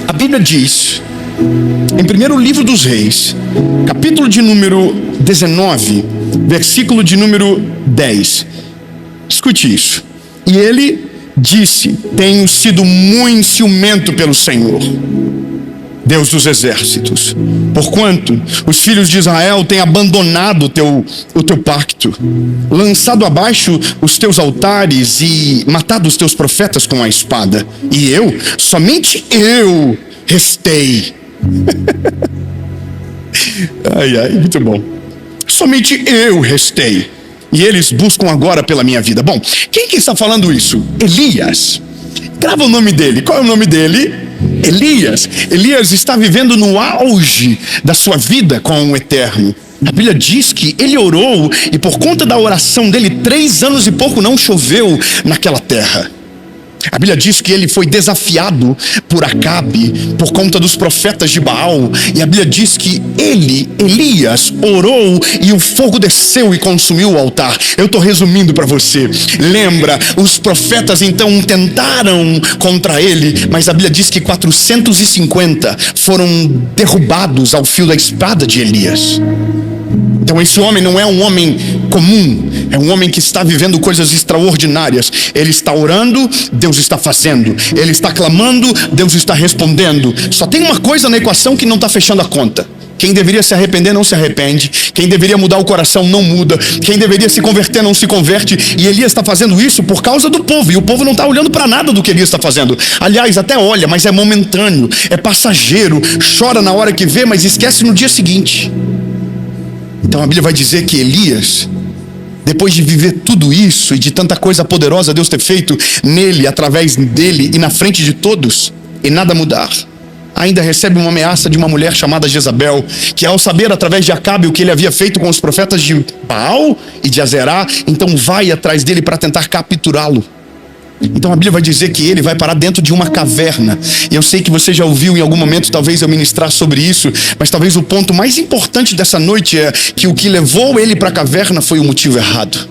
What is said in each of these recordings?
A Bíblia diz, em primeiro livro dos Reis, capítulo de número 19, versículo de número 10. Escute isso. E ele disse: tenho sido muito ciumento pelo Senhor, Deus dos exércitos, porquanto os filhos de Israel têm abandonado o teu pacto, lançado abaixo os teus altares e matado os teus profetas com a espada. E eu, somente eu, restei. Ai, muito bom. Somente eu restei, e eles buscam agora pela minha vida. Bom, quem que está falando isso? Elias. Grava o nome dele. Qual é o nome dele? Elias. Elias está vivendo no auge da sua vida com o Eterno. A Bíblia diz que ele orou, e por conta da oração dele, 3 anos e pouco não choveu naquela terra. A Bíblia diz que ele foi desafiado por Acabe, por conta dos profetas de Baal. E a Bíblia diz que Elias, orou e o fogo desceu e consumiu o altar. Eu estou resumindo para você. Lembra, os profetas então tentaram contra ele, mas a Bíblia diz que 450 foram derrubados ao fio da espada de Elias. Então esse homem não é um homem comum, é um homem que está vivendo coisas extraordinárias. Ele está orando, Deus está fazendo. Ele está clamando, Deus está respondendo. Só tem uma coisa na equação que não está fechando a conta. Quem deveria se arrepender não se arrepende. Quem deveria mudar o coração não muda. Quem deveria se converter não se converte. E Elias está fazendo isso por causa do povo. E o povo não está olhando para nada do que Elias está fazendo. Aliás, até olha, mas é momentâneo, é passageiro. Chora na hora que vê, mas esquece no dia seguinte. Então a Bíblia vai dizer que Elias, depois de viver tudo isso e de tanta coisa poderosa Deus ter feito nele, através dele e na frente de todos, e nada mudar, ainda recebe uma ameaça de uma mulher chamada Jezabel, que ao saber através de Acabe o que ele havia feito com os profetas de Baal e de Azerá, então vai atrás dele para tentar capturá-lo. Então a Bíblia vai dizer que ele vai parar dentro de uma caverna. E eu sei que você já ouviu em algum momento talvez eu ministrar sobre isso, mas talvez o ponto mais importante dessa noite é que o que levou ele para a caverna foi o motivo errado.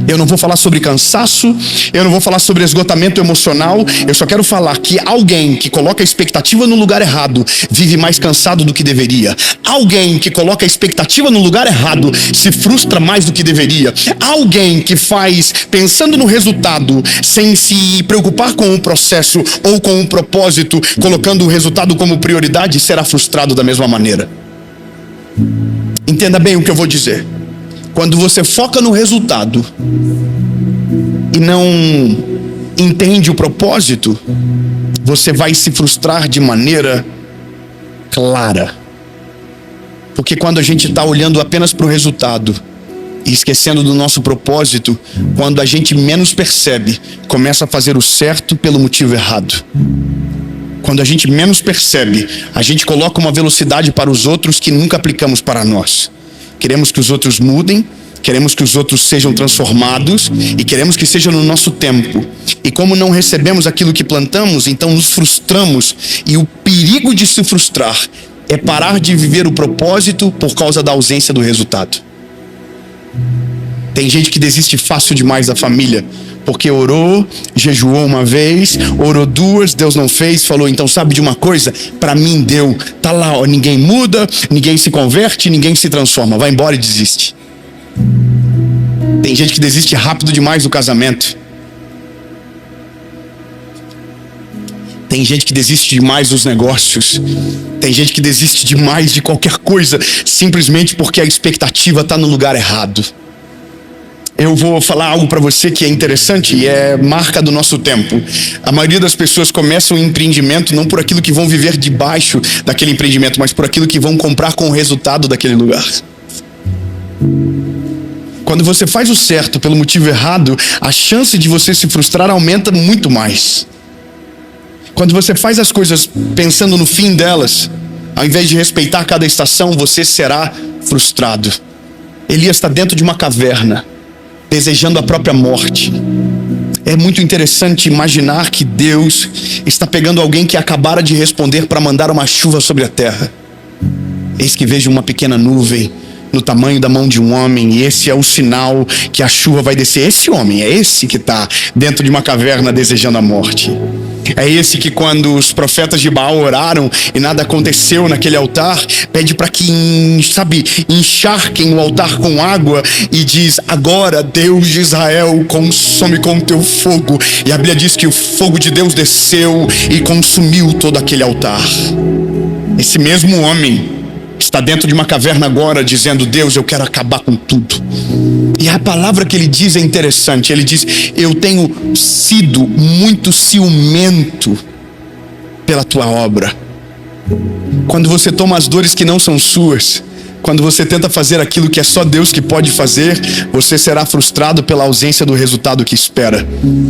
Eu não vou falar sobre cansaço, eu não vou falar sobre esgotamento emocional. Eu só quero falar que alguém que coloca a expectativa no lugar errado vive mais cansado do que deveria. Alguém que coloca a expectativa no lugar errado se frustra mais do que deveria. Alguém que faz pensando no resultado sem se preocupar com o processo ou com o propósito, colocando o resultado como prioridade, será frustrado da mesma maneira. Entenda bem o que eu vou dizer. Quando você foca no resultado e não entende o propósito, você vai se frustrar de maneira clara. Porque quando a gente está olhando apenas para o resultado e esquecendo do nosso propósito, quando a gente menos percebe, começa a fazer o certo pelo motivo errado. Quando a gente menos percebe, a gente coloca uma velocidade para os outros que nunca aplicamos para nós. Queremos que os outros mudem, queremos que os outros sejam transformados e queremos que seja no nosso tempo. E como não recebemos aquilo que plantamos, então nos frustramos. E o perigo de se frustrar é parar de viver o propósito por causa da ausência do resultado. Tem gente que desiste fácil demais da família, porque orou, jejuou uma vez, orou 2, Deus não fez, falou, então sabe de uma coisa? Para mim deu, tá lá, ó, ninguém muda, ninguém se converte, ninguém se transforma, vai embora e desiste. Tem gente que desiste rápido demais do casamento. Tem gente que desiste demais dos negócios. Tem gente que desiste demais de qualquer coisa, simplesmente porque a expectativa está no lugar errado. Eu vou falar algo para você que é interessante e é marca do nosso tempo. A maioria das pessoas começam um empreendimento não por aquilo que vão viver debaixo daquele empreendimento, mas por aquilo que vão comprar com o resultado daquele lugar. Quando você faz o certo pelo motivo errado, a chance de você se frustrar aumenta muito mais. Quando você faz as coisas pensando no fim delas, ao invés de respeitar cada estação, você será frustrado. Elias está dentro de uma caverna, desejando a própria morte. É muito interessante imaginar que Deus está pegando alguém que acabara de responder para mandar uma chuva sobre a terra. Eis que vejo uma pequena nuvem no tamanho da mão de um homem, e esse é o sinal que a chuva vai descer. Esse homem é esse que está dentro de uma caverna desejando a morte. É esse que, quando os profetas de Baal oraram e nada aconteceu naquele altar, pede para que, encharquem o altar com água e diz: agora, Deus de Israel, consome com teu fogo. E a Bíblia diz que o fogo de Deus desceu e consumiu todo aquele altar. Esse mesmo homem está dentro de uma caverna agora dizendo: Deus, eu quero acabar com tudo. E a palavra que ele diz é interessante. Ele diz: eu tenho sido muito ciumento pela tua obra. Quando você toma as dores que não são suas, quando você tenta fazer aquilo que é só Deus que pode fazer, você será frustrado pela ausência do resultado que espera.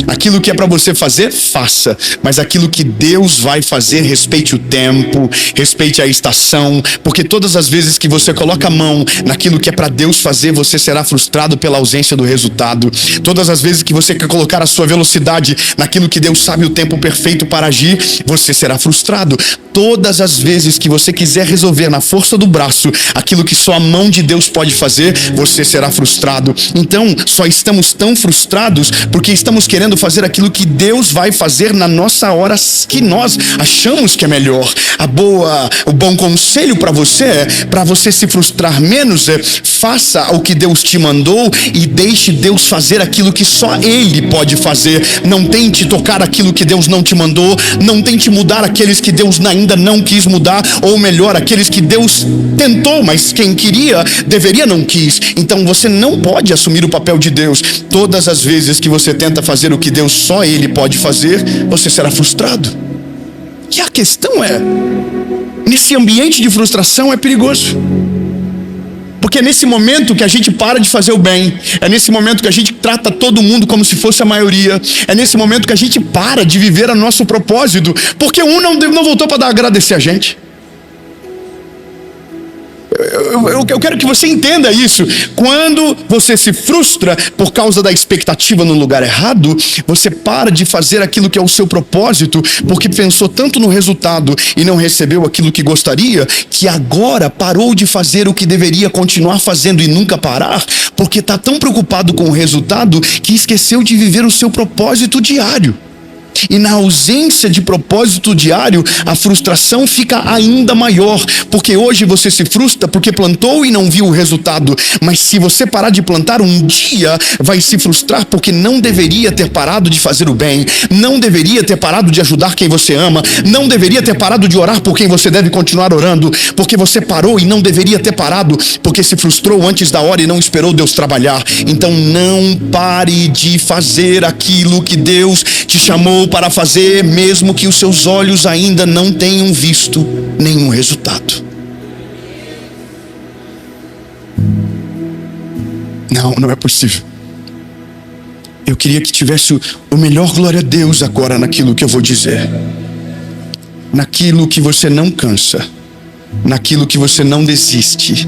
Aquilo que é para você fazer, faça. Mas aquilo que Deus vai fazer, respeite o tempo, respeite a estação. Porque todas as vezes que você coloca a mão naquilo que é para Deus fazer, você será frustrado pela ausência do resultado. Todas as vezes que você quer colocar a sua velocidade naquilo que Deus sabe o tempo perfeito para agir, você será frustrado. Todas as vezes que você quiser resolver na força do braço aquilo que só a mão de Deus pode fazer, você será frustrado. Então, só estamos tão frustrados porque estamos querendo fazer aquilo que Deus vai fazer na nossa hora que nós achamos que é melhor. O bom conselho para você se frustrar menos, faça o que Deus te mandou e deixe Deus fazer aquilo que só Ele pode fazer. Não tente tocar aquilo que Deus não te mandou, não tente mudar aqueles que Deus ainda não quis mudar, ou melhor, aqueles que Deus tentou, mas quem queria, deveria não quis. Então você não pode assumir o papel de Deus. Todas as vezes que você tenta fazer o que Deus só Ele pode fazer, você será frustrado. E a questão é, nesse ambiente de frustração é perigoso. Porque é nesse momento que a gente para de fazer o bem. É nesse momento que a gente trata todo mundo como se fosse a maioria. É nesse momento que a gente para de viver o nosso propósito. Porque um não voltou para agradecer a gente. Eu quero que você entenda isso. Quando você se frustra por causa da expectativa no lugar errado, você para de fazer aquilo que é o seu propósito, porque pensou tanto no resultado e não recebeu aquilo que gostaria, que agora parou de fazer o que deveria continuar fazendo e nunca parar, porque está tão preocupado com o resultado que esqueceu de viver o seu propósito diário. E na ausência de propósito diário, a frustração fica ainda maior, porque hoje você se frustra porque plantou e não viu o resultado, mas se você parar de plantar, um dia vai se frustrar porque não deveria ter parado de fazer o bem, não deveria ter parado de ajudar quem você ama, não deveria ter parado de orar por quem você deve continuar orando, porque você parou e não deveria ter parado, porque se frustrou antes da hora e não esperou Deus trabalhar. Então não pare de fazer aquilo que Deus te chamou para fazer, mesmo que os seus olhos ainda não tenham visto nenhum resultado. Não é possível. Eu queria que tivesse o melhor glória a Deus agora naquilo que eu vou dizer. Naquilo que você não cansa, naquilo que você não desiste,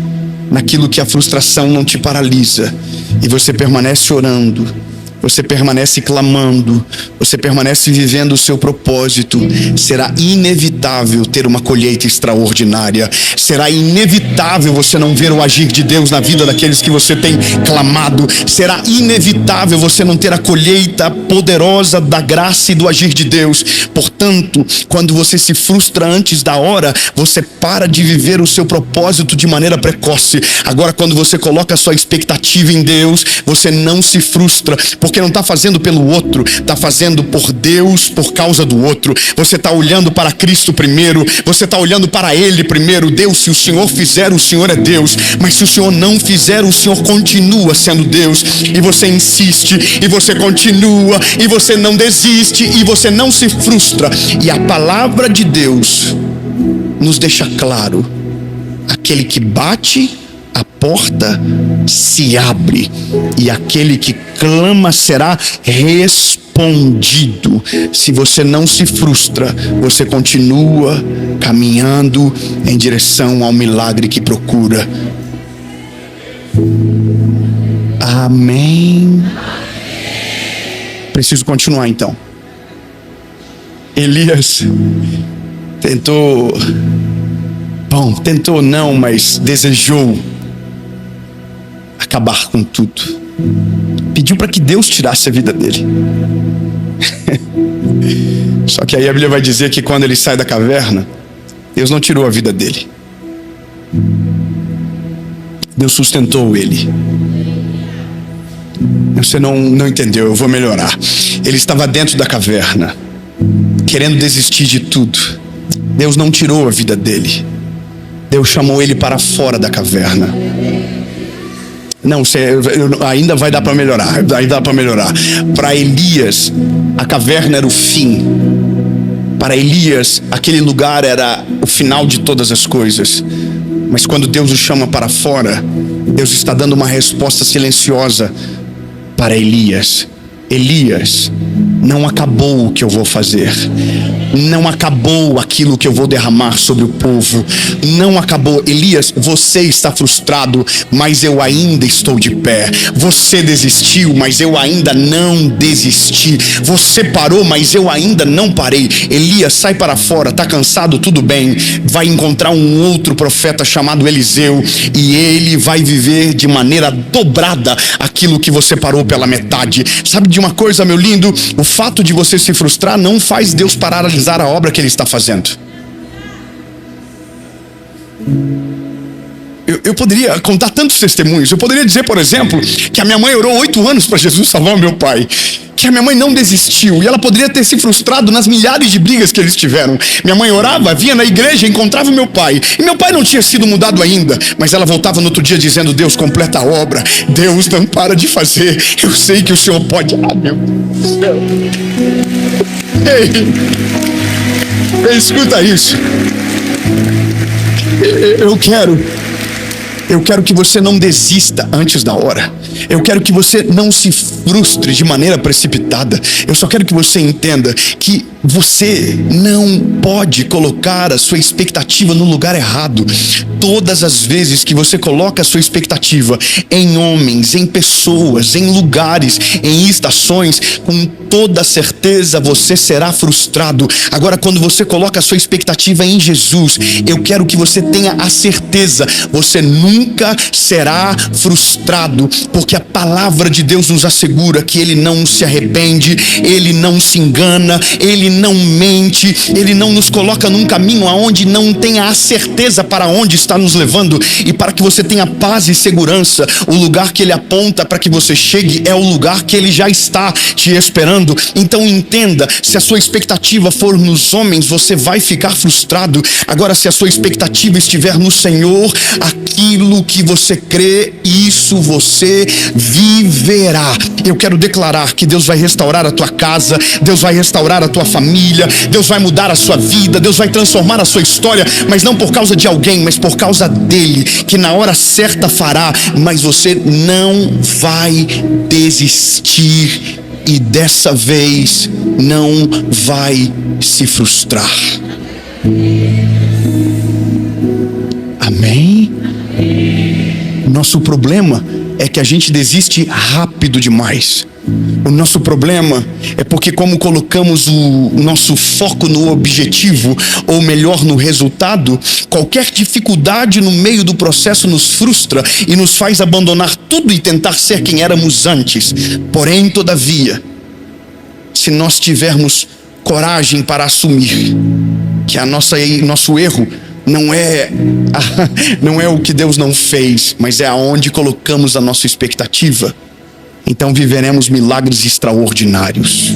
naquilo que a frustração não te paralisa e você permanece orando, você permanece clamando, você permanece vivendo o seu propósito. Será inevitável ter uma colheita extraordinária. Será inevitável você não ver o agir de Deus na vida daqueles que você tem clamado. Será inevitável você não ter a colheita poderosa da graça e do agir de Deus. Portanto, quando você se frustra antes da hora, você para de viver o seu propósito de maneira precoce. Agora, quando você coloca a sua expectativa em Deus, você não se frustra, porque não está fazendo pelo outro, está fazendo por Deus, por causa do outro. Você está olhando para Cristo primeiro, você está olhando para Ele primeiro. Deus, se o Senhor fizer, o Senhor é Deus, mas se o Senhor não fizer, o Senhor continua sendo Deus. E você insiste, e você continua, e você não desiste, e você não se frustra. E a palavra de Deus nos deixa claro: aquele que bate, a porta se abre, e aquele que clama será respondido. Se você não se frustra, você continua caminhando em direção ao milagre que procura. Amém. Preciso continuar então. Elias tentou não, mas desejou acabar com tudo. Pediu para que Deus tirasse a vida dele. Só que aí a Bíblia vai dizer que quando ele sai da caverna, Deus não tirou a vida dele. Deus sustentou ele. Você não entendeu, eu vou melhorar. Ele estava dentro da caverna, querendo desistir de tudo. Deus não tirou a vida dele. Deus chamou ele para fora da caverna. Não, ainda vai dar para melhorar. Para Elias, a caverna era o fim. Para Elias, aquele lugar era o final de todas as coisas. Mas quando Deus o chama para fora, Deus está dando uma resposta silenciosa para Elias. Elias, não acabou o que eu vou fazer. Não acabou aquilo que eu vou derramar sobre o povo. Não acabou. Elias, você está frustrado, mas eu ainda estou de pé. Você desistiu, mas eu ainda não desisti. Você parou, mas eu ainda não parei. Elias, sai para fora, está cansado, tudo bem. Vai encontrar um outro profeta chamado Eliseu, e ele vai viver de maneira dobrada aquilo que você parou pela metade. Sabe de uma coisa, meu lindo? O fato de você se frustrar não faz Deus paralisar a obra que Ele está fazendo. Eu poderia contar tantos testemunhos. Eu poderia dizer, por exemplo, que a minha mãe orou 8 anos para Jesus salvar o meu pai. Que a minha mãe não desistiu. E ela poderia ter se frustrado nas milhares de brigas que eles tiveram. Minha mãe orava, vinha na igreja, encontrava o meu pai. E meu pai não tinha sido mudado ainda. Mas ela voltava no outro dia dizendo: Deus, completa a obra. Deus, não para de fazer. Eu sei que o Senhor pode. Ah, meu Deus. Ei, escuta isso. Eu quero que você não desista antes da hora. Eu quero que você não se frustre de maneira precipitada. Eu só quero que você entenda que você não pode colocar a sua expectativa no lugar errado. Todas as vezes que você coloca a sua expectativa em homens, em pessoas, em lugares, em estações, com toda certeza você será frustrado. Agora, quando você coloca a sua expectativa em Jesus, eu quero que você tenha a certeza, você nunca será frustrado, porque a palavra de Deus nos assegura que Ele não se arrepende, Ele não se engana, Ele não mente, Ele não nos coloca num caminho aonde não tenha a certeza para onde está nos levando. E para que você tenha paz e segurança, o lugar que Ele aponta para que você chegue é o lugar que Ele já está te esperando. Então entenda, se a sua expectativa for nos homens, você vai ficar frustrado. Agora, se a sua expectativa estiver no Senhor, aquilo que você crê, isso você viverá. Eu quero declarar que Deus vai restaurar a tua casa, Deus vai restaurar a tua família, Deus vai mudar a sua vida, Deus vai transformar a sua história, mas não por causa de alguém, mas por causa dele, que na hora certa fará. Mas você não vai desistir, e dessa vez não vai se frustrar. Amém? Nosso problema é que a gente desiste rápido demais. O nosso problema é porque, como colocamos o nosso foco no objetivo, ou melhor, no resultado, qualquer dificuldade no meio do processo nos frustra e nos faz abandonar tudo e tentar ser quem éramos antes. Porém, todavia, se nós tivermos coragem para assumir que nosso erro não é o que Deus não fez, mas é aonde colocamos a nossa expectativa, então viveremos milagres extraordinários.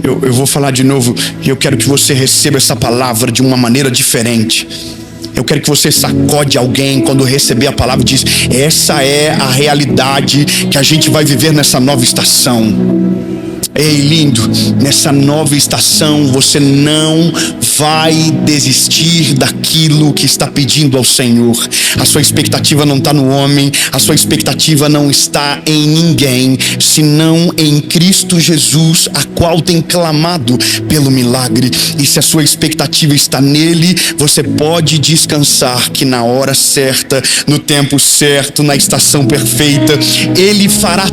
Eu vou falar de novo, e eu quero que você receba essa palavra de uma maneira diferente. Eu quero que você sacode alguém quando receber a palavra e diz: essa é a realidade que a gente vai viver nessa nova estação. Ei, lindo, nessa nova estação você não vai desistir daquilo que está pedindo ao Senhor. A sua expectativa não está no homem, a sua expectativa não está em ninguém, senão em Cristo Jesus, a qual tem clamado pelo milagre. E se a sua expectativa está nele, você pode descansar que na hora certa, no tempo certo, na estação perfeita, Ele fará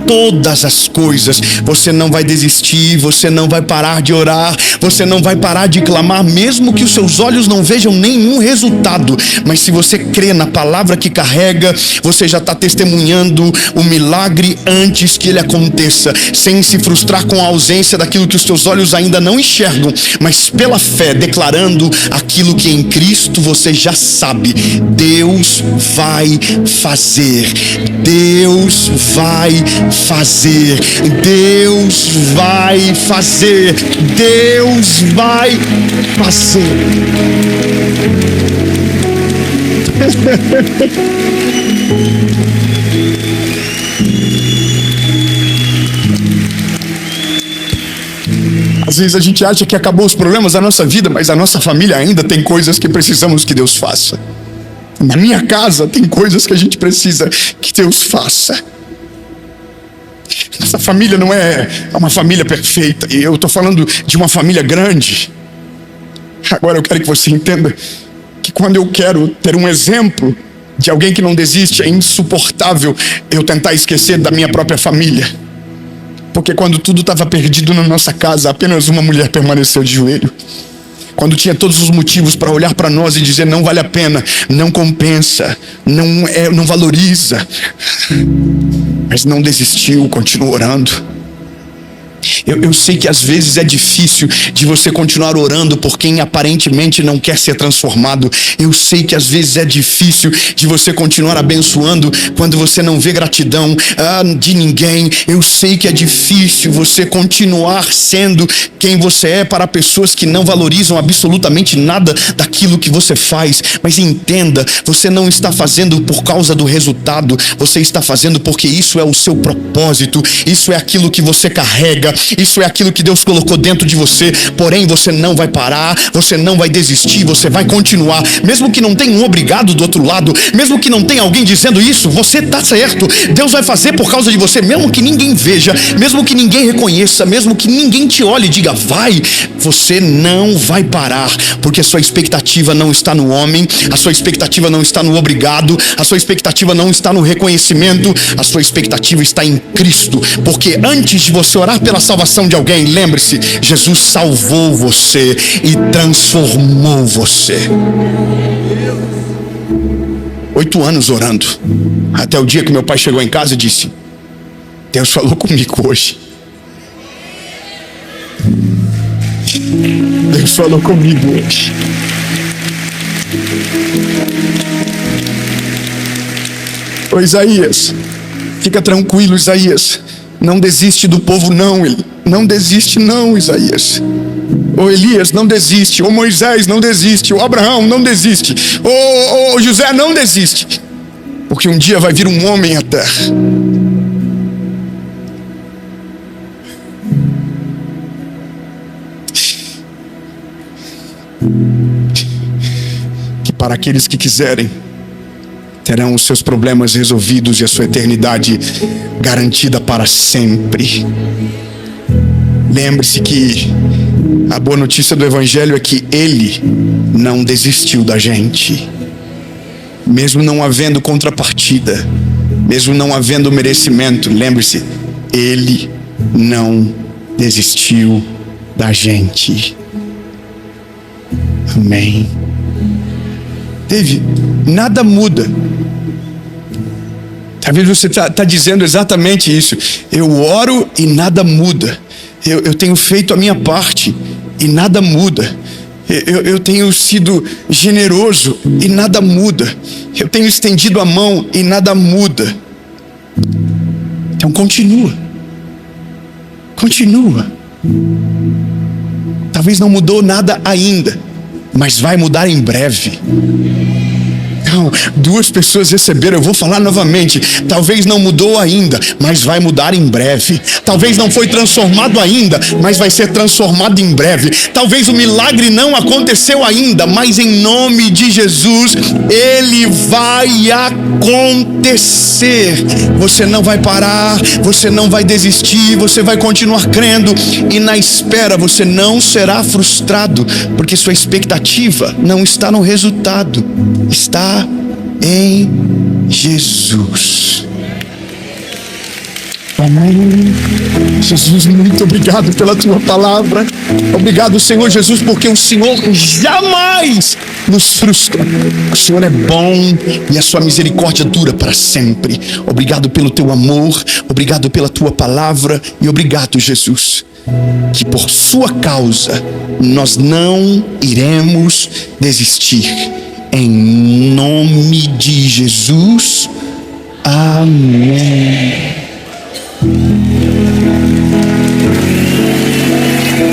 todas as coisas. Você não vai desistir, você não vai parar de orar, você não vai parar de clamar, clamar, mesmo que os seus olhos não vejam nenhum resultado. Mas se você crê na palavra que carrega, você já está testemunhando o milagre antes que ele aconteça, sem se frustrar com a ausência daquilo que os teus olhos ainda não enxergam, mas pela fé, declarando aquilo que em Cristo você já sabe. Deus vai fazer, Deus vai fazer, Deus vai fazer, Deus vai fazer. Às vezes a gente acha que acabou os problemas da nossa vida, mas a nossa família ainda tem coisas que precisamos que Deus faça. Na minha casa tem coisas que a gente precisa que Deus faça. Essa família não é uma família perfeita, e eu estou falando de uma família grande. Agora eu quero que você entenda que quando eu quero ter um exemplo de alguém que não desiste, é insuportável eu tentar esquecer da minha própria família. Porque quando tudo estava perdido na nossa casa, apenas uma mulher permaneceu de joelho. Quando tinha todos os motivos para olhar para nós e dizer: não vale a pena, não compensa, não valoriza, mas não desistiu, continuou orando. Eu sei que às vezes é difícil de você continuar orando por quem aparentemente não quer ser transformado. Eu sei que às vezes é difícil de você continuar abençoando quando você não vê gratidão de ninguém. Eu sei que é difícil você continuar sendo quem você é para pessoas que não valorizam absolutamente nada daquilo que você faz. Mas entenda, você não está fazendo por causa do resultado, você está fazendo porque isso é o seu propósito, isso é aquilo que você carrega, isso é aquilo que Deus colocou dentro de você. Porém, você não vai parar, você não vai desistir, você vai continuar. Mesmo que não tenha um obrigado do outro lado, mesmo que não tenha alguém dizendo isso, você está certo. Deus vai fazer por causa de você, mesmo que ninguém veja, mesmo que ninguém reconheça, mesmo que ninguém te olhe e diga vai. Você não vai parar, porque a sua expectativa não está no homem, a sua expectativa não está no obrigado, a sua expectativa não está no reconhecimento, a sua expectativa está em Cristo. Porque antes de você orar pela salvação de alguém, lembre-se, Jesus salvou você e transformou você. 8 anos orando, até o dia que meu pai chegou em casa e disse: Deus falou comigo hoje. Deus falou comigo hoje. Ô Isaías, fica tranquilo, Isaías. Não desiste do povo não, não desiste não, Isaías. Ô Elias, não desiste. Ô Moisés, não desiste. Ô Abraão, não desiste. Ô José, não desiste. Porque um dia vai vir um homem à terra que, para aqueles que quiserem, terão os seus problemas resolvidos e a sua eternidade garantida para sempre. Lembre-se que a boa notícia do Evangelho é que Ele não desistiu da gente. Mesmo não havendo contrapartida, mesmo não havendo merecimento, lembre-se, Ele não desistiu da gente. Amém. David, nada muda. Talvez você está dizendo exatamente isso. Eu oro e nada muda. Eu tenho feito a minha parte e nada muda. Eu tenho sido generoso e nada muda. Eu tenho estendido a mão e nada muda. Então continua. Continua. Talvez não mudou nada ainda, mas vai mudar em breve. Não, 2 pessoas receberam, eu vou falar novamente. Talvez não mudou ainda, mas vai mudar em breve. Talvez não foi transformado ainda, mas vai ser transformado em breve. Talvez o milagre não aconteceu ainda, mas em nome de Jesus, ele vai acontecer. Você não vai parar, você não vai desistir, você vai continuar crendo. E na espera você não será frustrado, porque sua expectativa não está no resultado, está em Jesus. Amém. Jesus, muito obrigado pela tua palavra. Obrigado, Senhor Jesus, porque o Senhor jamais nos frustra. O Senhor é bom e a sua misericórdia dura para sempre. Obrigado pelo teu amor, obrigado pela tua palavra e obrigado, Jesus, que por sua causa nós não iremos desistir. Em nome de Jesus. Amém.